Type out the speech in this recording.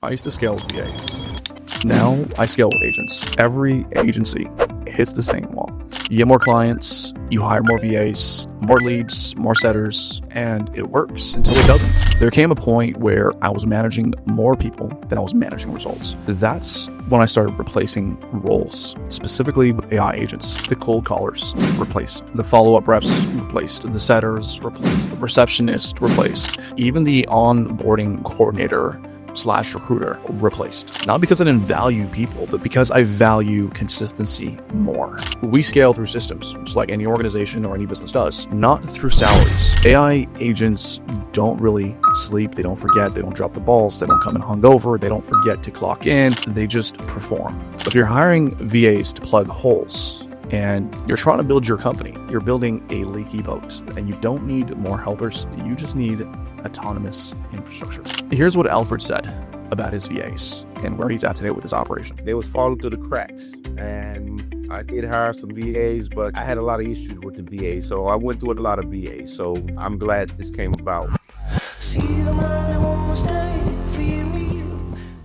I used to scale with VAs. Now I scale with agents. Every agency hits the same wall. You get more clients, you hire more VAs, more leads, more setters, and it works until it doesn't. There came a point where I was managing more people than I was managing results. That's when I started replacing roles, specifically with AI agents. The cold callers replaced, the follow-up reps replaced, the setters replaced, the receptionist replaced, even the onboarding coordinator / recruiter replaced. Not because I didn't value people, but because I value consistency more. We scale through systems, just like any organization or any business does, not through salaries. AI agents don't really sleep, they don't forget, they don't drop the balls, they don't come in hungover, they don't forget to clock in, they just perform. If you're hiring VAs to plug holes, and you're trying to build your company, you're building a leaky boat, and you don't need more helpers, you just need autonomous infrastructure. Here's what Alfred said about his VAs and where he's at today with his operation. They was falling through the cracks, and I did hire some VAs, but I had a lot of issues with the VAs, so I went through a lot of VAs. So I'm glad this came about. See the man who won't stay.